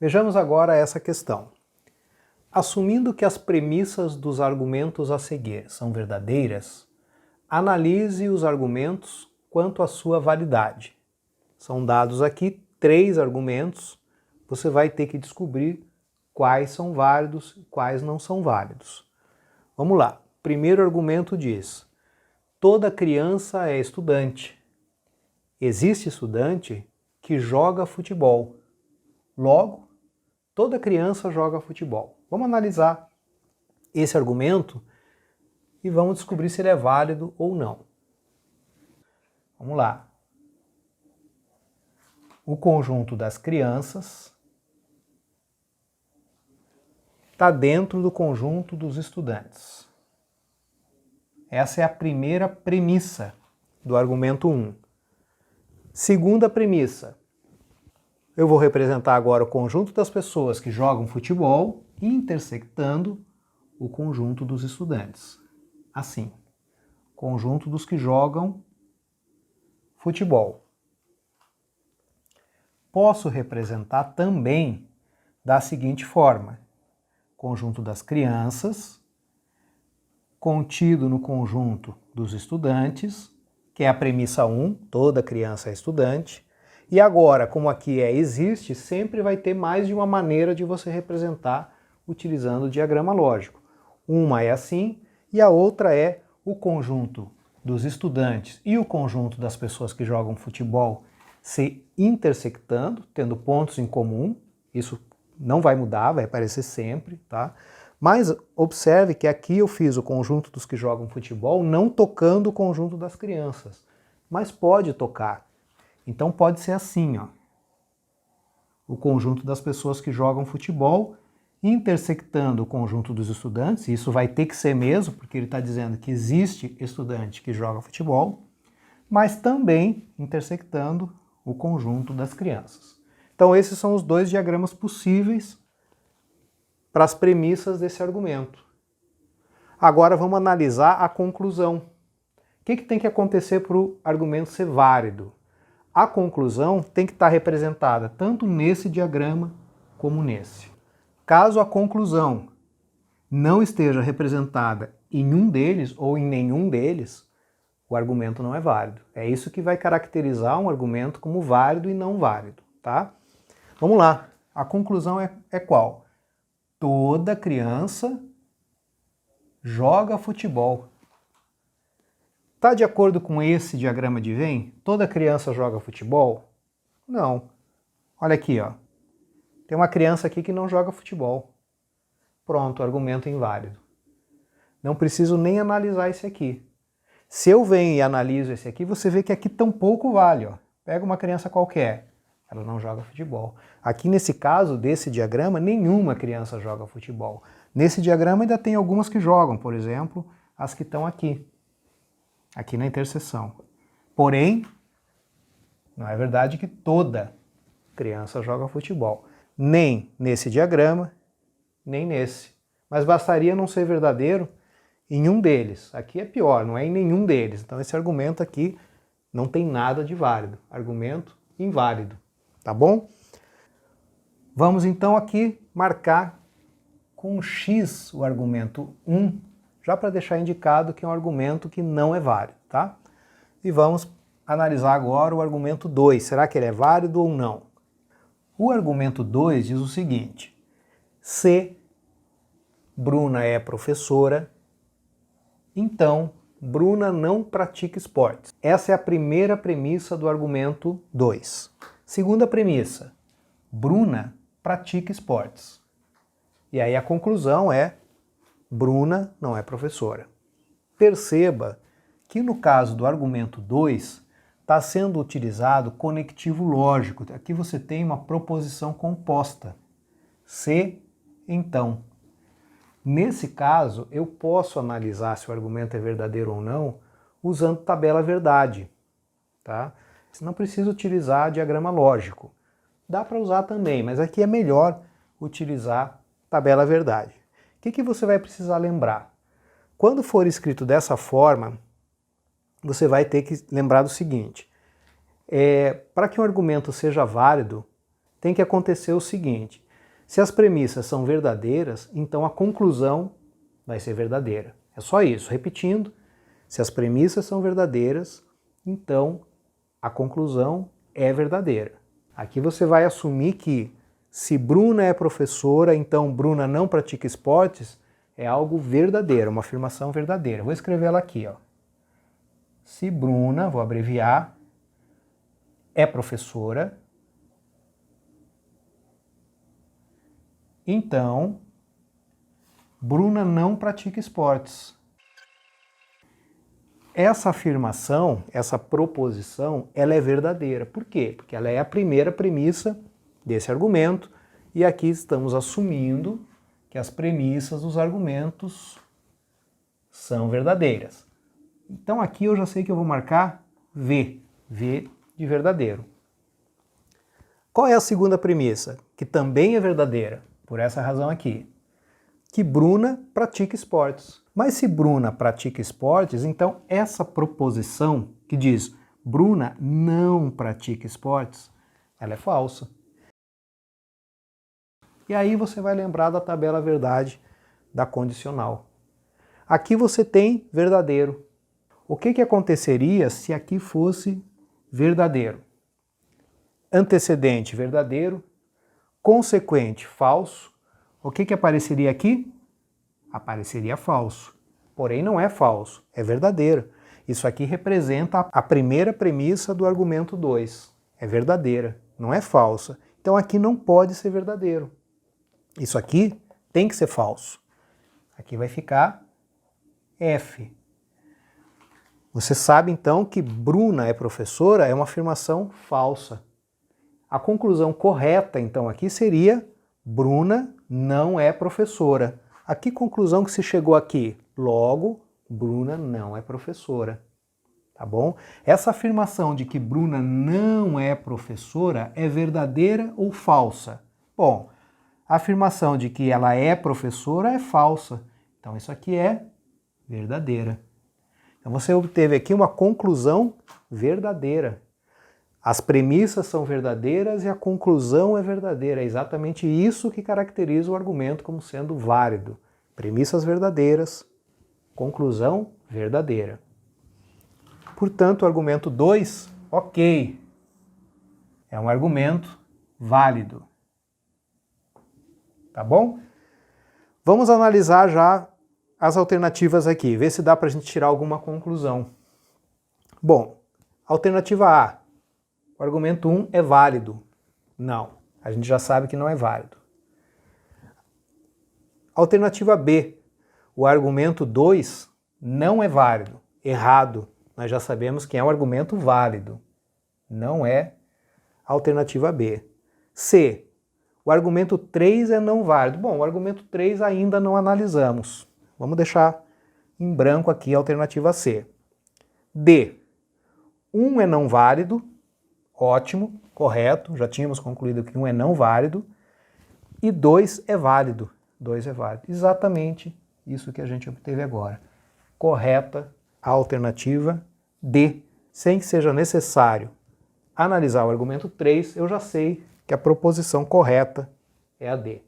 Vejamos agora essa questão. Assumindo que as premissas dos argumentos a seguir são verdadeiras, analise os argumentos quanto à sua validade. São dados aqui 3 argumentos, você vai ter que descobrir quais são válidos e quais não são válidos. Vamos lá. Primeiro argumento diz: toda criança é estudante. Existe estudante que joga futebol. Logo, toda criança joga futebol. Vamos analisar esse argumento e vamos descobrir se ele é válido ou não. Vamos lá. O conjunto das crianças está dentro do conjunto dos estudantes. Essa é a primeira premissa do argumento 1. Segunda premissa. Eu vou representar agora o conjunto das pessoas que jogam futebol intersectando o conjunto dos estudantes. Assim, conjunto dos que jogam futebol. Posso representar também da seguinte forma: conjunto das crianças contido no conjunto dos estudantes, que é a premissa 1, toda criança é estudante. E agora, como aqui existe, sempre vai ter mais de uma maneira de você representar utilizando o diagrama lógico. Uma é assim e a outra é o conjunto dos estudantes e o conjunto das pessoas que jogam futebol se intersectando, tendo pontos em comum. Isso não vai mudar, vai aparecer sempre, tá? Mas observe que aqui eu fiz o conjunto dos que jogam futebol não tocando o conjunto das crianças, mas pode tocar. Então pode ser assim, ó. O conjunto das pessoas que jogam futebol intersectando o conjunto dos estudantes, e isso vai ter que ser mesmo, porque ele está dizendo que existe estudante que joga futebol, mas também intersectando o conjunto das crianças. Então esses são os 2 diagramas possíveis para as premissas desse argumento. Agora vamos analisar a conclusão. O que tem que acontecer para o argumento ser válido? A conclusão tem que estar representada tanto nesse diagrama como nesse. Caso a conclusão não esteja representada em um deles ou em nenhum deles, o argumento não é válido. É isso que vai caracterizar um argumento como válido e não válido, tá? Vamos lá. A conclusão é qual? Toda criança joga futebol. Está de acordo com esse diagrama de Venn? Toda criança joga futebol? Não. Olha aqui, ó. Tem uma criança aqui que não joga futebol. Pronto, argumento inválido. Não preciso nem analisar esse aqui. Se eu venho e analiso esse aqui, você vê que aqui tampouco vale, ó. Pega uma criança qualquer, ela não joga futebol. Aqui nesse caso, desse diagrama, nenhuma criança joga futebol. Nesse diagrama ainda tem algumas que jogam, por exemplo, as que estão aqui na interseção. Porém, não é verdade que toda criança joga futebol. Nem nesse diagrama, nem nesse. Mas bastaria não ser verdadeiro em um deles. Aqui é pior, não é em nenhum deles. Então esse argumento aqui não tem nada de válido. Argumento inválido. Tá bom? Vamos então aqui marcar com X o argumento 1, já para deixar indicado que é um argumento que não é válido, tá? E vamos analisar agora o argumento 2. Será que ele é válido ou não? O argumento 2 diz o seguinte: se Bruna é professora, então Bruna não pratica esportes. Essa é a primeira premissa do argumento 2. Segunda premissa: Bruna pratica esportes. E aí a conclusão é: Bruna não é professora. Perceba que no caso do argumento 2 está sendo utilizado conectivo lógico. Aqui você tem uma proposição composta. Se, então. Nesse caso, eu posso analisar se o argumento é verdadeiro ou não usando tabela verdade. Tá? Você não precisa utilizar diagrama lógico. Dá para usar também, mas aqui é melhor utilizar tabela verdade. O que você vai precisar lembrar? Quando for escrito dessa forma, você vai ter que lembrar do seguinte: para que um argumento seja válido, tem que acontecer o seguinte: Se as premissas são verdadeiras, então a conclusão vai ser verdadeira. É só isso. Repetindo, se as premissas são verdadeiras, então a conclusão é verdadeira. Aqui você vai assumir que se Bruna é professora, então Bruna não pratica esportes, é algo verdadeiro, uma afirmação verdadeira. Vou escrever ela aqui, ó. Se Bruna, vou abreviar, é professora, então Bruna não pratica esportes. Essa afirmação, essa proposição, ela é verdadeira. Por quê? Porque ela é a primeira premissa desse argumento e aqui estamos assumindo que as premissas dos argumentos são verdadeiras. Então aqui eu já sei que eu vou marcar V, V de verdadeiro. Qual é a segunda premissa? Que também é verdadeira, por essa razão aqui. Que Bruna pratica esportes. Mas se Bruna pratica esportes, então essa proposição que diz Bruna não pratica esportes, ela é falsa. E aí você vai lembrar da tabela verdade da condicional. Aqui você tem verdadeiro. O que aconteceria se aqui fosse verdadeiro? Antecedente verdadeiro, consequente falso. O que apareceria aqui? Apareceria falso. Porém não é falso, é verdadeiro. Isso aqui representa a primeira premissa do argumento 2. É verdadeira, não é falsa. Então aqui não pode ser verdadeiro. Isso aqui tem que ser falso. Aqui vai ficar F. Você sabe então que Bruna é professora é uma afirmação falsa. A conclusão correta então aqui seria Bruna não é professora. A que conclusão que se chegou aqui? Logo, Bruna não é professora. Tá bom? Essa afirmação de que Bruna não é professora é verdadeira ou falsa? Bom, a afirmação de que ela é professora é falsa. Então isso aqui é verdadeira. Então você obteve aqui uma conclusão verdadeira. As premissas são verdadeiras e a conclusão é verdadeira. É exatamente isso que caracteriza o argumento como sendo válido. Premissas verdadeiras, conclusão verdadeira. Portanto, o argumento 2, ok, é um argumento válido. Tá bom? Vamos analisar já as alternativas aqui, ver se dá para a gente tirar alguma conclusão. Bom, alternativa A, o argumento 1 é válido. Não, a gente já sabe que não é válido. Alternativa B, o argumento 2 não é válido. Errado, nós já sabemos que é um argumento válido. Não é a alternativa B. C, o argumento 3 é não válido. Bom, o argumento 3 ainda não analisamos. Vamos deixar em branco aqui a alternativa C. D, 1 é não válido. Ótimo, correto, já tínhamos concluído que 1 é não válido. E 2 é válido. 2 é válido. Exatamente isso que a gente obteve agora. Correta a alternativa D. Sem que seja necessário analisar o argumento 3, eu já sei que a proposição correta é a D.